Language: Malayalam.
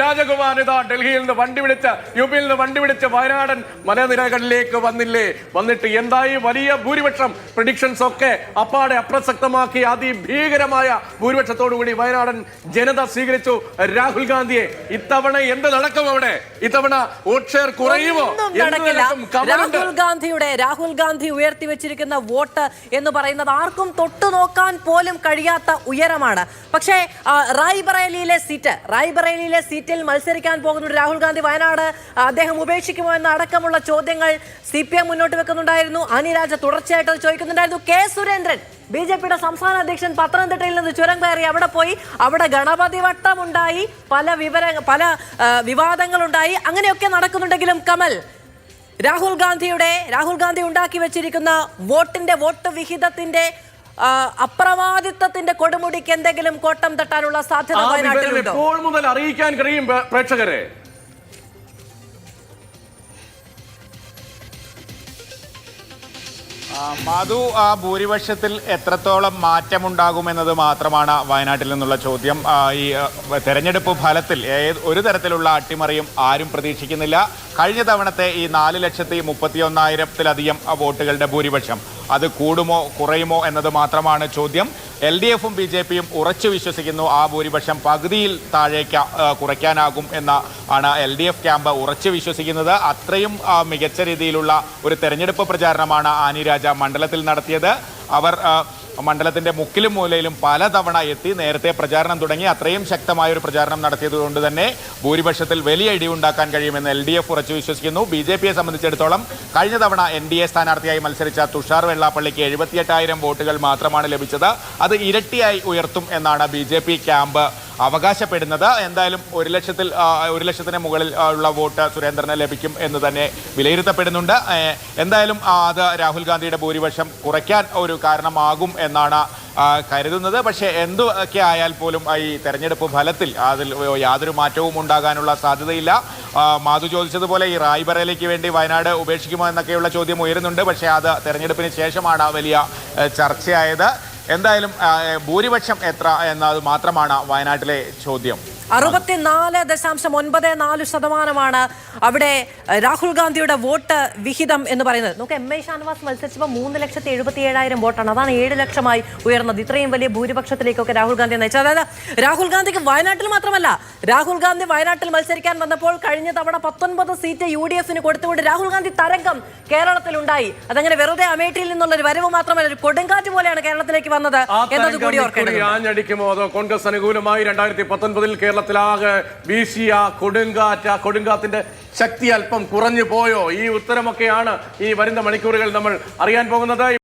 രാജകുമാർ ഇതാ ഡൽഹിയിൽ നിന്ന് വണ്ടി പിടിച്ച് യുപിയിൽ നിന്ന് വണ്ടി പിടിച്ച് വയനാടൻ മലനിരകളിലേക്ക് വന്നിട്ട് എന്തായി വലിയ ഭൂരിപക്ഷം പ്രഡിക്ഷൻസ് ഒക്കെ അപ്പാടെ അപ്രസക്തമാക്കി അതിഭീകരമായ ഭൂരിപക്ഷത്തോടുകൂടി വയനാടൻ ജനത സ്വീകരിച്ചു രാഹുൽ ഗാന്ധിയെ. ഇത്തവണ എന്ത് നടക്കും അവിടെ? ഇത്തവണ വോട്ട് ഷെയർ കുറയുമോ? രാഹുൽ ഗാന്ധി ഉയർത്തിവെച്ചിരിക്കുന്ന വോട്ട് എന്ന് പറയുന്നത് ആർക്കും തൊട്ടു നോക്കാൻ പോലും കഴിയാത്ത ഉയരമാണ്. പക്ഷേ റായ്ബറേലിയിലെ സീറ്റിൽ മത്സരിക്കാൻ പോകുന്ന രാഹുൽ ഗാന്ധി വയനാട് അദ്ദേഹം ഉപേക്ഷിക്കുമോ എന്ന അടക്കമുള്ള ചോദ്യങ്ങൾ CPM മുന്നോട്ട് വെക്കുന്നുണ്ടായിരുന്നു. അനിരാജ തുടർച്ചയായിട്ട് ചോദിക്കുന്നുണ്ടായിരുന്നു. കെ സുരേന്ദ്രൻ BJPയുടെ സംസ്ഥാന അധ്യക്ഷൻ പത്തനംതിട്ടയിൽ നിന്ന് ചുരം കയറി അവിടെ പോയി. അവിടെ ഗണപതി വട്ടമുണ്ടായി, പല വിവാദങ്ങളുണ്ടായി. അങ്ങനെയൊക്കെ നടക്കുന്നുണ്ടെങ്കിലും കമൽ, രാഹുൽ ഗാന്ധി ഉണ്ടാക്കി വെച്ചിരിക്കുന്ന വോട്ട് വിഹിതത്തിന്റെ അപ്രമാദിത്വത്തിന്റെ കൊടുമുടിക്ക് എന്തെങ്കിലും കോട്ടം തട്ടാനുള്ള സാധ്യത വയനാട്ടിലുണ്ടോ? ഇപ്പോൾ മുതൽ അറിയിക്കാൻ കഴിയും പ്രേക്ഷകരെ. മധു, ആ ഭൂരിപക്ഷത്തിൽ എത്രത്തോളം മാറ്റമുണ്ടാകുമെന്നത് മാത്രമാണ് വയനാട്ടിൽ നിന്നുള്ള ചോദ്യം. ഈ തെരഞ്ഞെടുപ്പ് ഫലത്തിൽ ഒരു തരത്തിലുള്ള അട്ടിമറിയും ആരും പ്രതീക്ഷിക്കുന്നില്ല. കഴിഞ്ഞ തവണത്തെ ഈ 4,31,000-ത്തിലധികം വോട്ടുകളുടെ ഭൂരിപക്ഷം അത് കൂടുമോ കുറയുമോ എന്നത് മാത്രമാണ് ചോദ്യം. LDFും BJPയും ഉറച്ചു വിശ്വസിക്കുന്നു ആ ഭൂരിപക്ഷം പകുതിയിൽ താഴേക്ക് കുറയ്ക്കാനാകും എന്ന ആണ് LDF ക്യാമ്പ് ഉറച്ചു വിശ്വസിക്കുന്നത്. അത്രയും മികച്ച രീതിയിലുള്ള ഒരു തെരഞ്ഞെടുപ്പ് പ്രചാരണമാണ് ആനിരാജ മണ്ഡലത്തിൽ നടത്തിയത്. അവർ മണ്ഡലത്തിന്റെ മുക്കിലും മൂലയിലും പലതവണ എത്തി നേരത്തെ പ്രചാരണം തുടങ്ങി. അത്രയും ശക്തമായ ഒരു പ്രചാരണം നടത്തിയത് കൊണ്ട് തന്നെ ഭൂരിപക്ഷത്തിൽ വലിയ ഇടിവുണ്ടാക്കാൻ കഴിയുമെന്ന് LDF ഉറച്ചു വിശ്വസിക്കുന്നു. BJPയെ സംബന്ധിച്ചിടത്തോളം കഴിഞ്ഞ തവണ NDA സ്ഥാനാർത്ഥിയായി മത്സരിച്ച തുഷാർ വെള്ളാപ്പള്ളിക്ക് 78,000 വോട്ടുകൾ മാത്രമാണ് ലഭിച്ചത്. അത് ഇരട്ടിയായി ഉയർത്തും എന്നാണ് BJP ക്യാമ്പ് അവകാശപ്പെടുന്നത്. എന്തായാലും 1,00,000-ന് മുകളിൽ ഉള്ള വോട്ട് സുരേന്ദ്രന് ലഭിക്കും എന്ന് തന്നെ വിലയിരുത്തപ്പെടുന്നുണ്ട്. എന്തായാലും അത് രാഹുൽ ഗാന്ധിയുടെ ഭൂരിപക്ഷം കുറയ്ക്കാൻ ഒരു കാരണമാകും എന്നാണ് കരുതുന്നത്. പക്ഷേ എന്തൊക്കെ ആയാൽ പോലും ഈ തെരഞ്ഞെടുപ്പ് ഫലത്തിൽ അതിൽ യാതൊരു മാറ്റവും ഉണ്ടാകാനുള്ള സാധ്യതയില്ല. മാധു ചോദിച്ചതുപോലെ ഈ റായ്ബറേലിക്ക് വേണ്ടി വയനാട് ഉപേക്ഷിക്കുമോ എന്നൊക്കെയുള്ള ചോദ്യം ഉയരുന്നുണ്ട്. പക്ഷേ അത് തെരഞ്ഞെടുപ്പിന് ശേഷമാണ് വലിയ ചർച്ചയായത്. എന്തായാലും ഭൂരിപക്ഷം എത്ര എന്നത് മാത്രമാണ് വയനാട്ടിലെ ചോദ്യം. 64.94% അവിടെ രാഹുൽ ഗാന്ധിയുടെ വോട്ട് വിഹിതം എന്ന് പറയുന്നത്. നമുക്ക് MA ഷാനവാസ് മത്സരിച്ചപ്പോൾ 3,77,000 വോട്ടാണ്. അതാണ് 7 ലക്ഷമായി ഉയർന്നത്. ഇത്രയും വലിയ ഭൂരിപക്ഷത്തിലേക്കൊക്കെ രാഹുൽ ഗാന്ധി നയിച്ചത്. അതായത് രാഹുൽ ഗാന്ധിക്ക് വയനാട്ടിൽ മാത്രമല്ല, രാഹുൽ ഗാന്ധി വയനാട്ടിൽ മത്സരിക്കാൻ വന്നപ്പോൾ കഴിഞ്ഞ തവണ 19 സീറ്റ് UDFന് കൊടുത്തുകൊണ്ട് രാഹുൽ ഗാന്ധി തരംഗം കേരളത്തിലുണ്ടായി. അതങ്ങനെ വെറുതെ അമേഠിയിൽ നിന്നുള്ളൊരു വരവ് മാത്രമല്ല, ഒരു കൊടുങ്കാറ്റ് പോലെയാണ് കേരളത്തിലേക്ക് വന്നത് എന്നത് കൂടി ഓർക്കേണ്ടത്. അതോ കോൺഗ്രസ് അനുകൂലമായി 2019 കേരളത്തിലാകെ വീശിയ കൊടുങ്കാത്തിന്റെ ശക്തി അല്പം കുറഞ്ഞു പോയോ? ഈ ഉത്തരമൊക്കെയാണ് ഈ വരുന്ന മണിക്കൂറുകൾ നമ്മൾ അറിയാൻ പോകുന്നത്.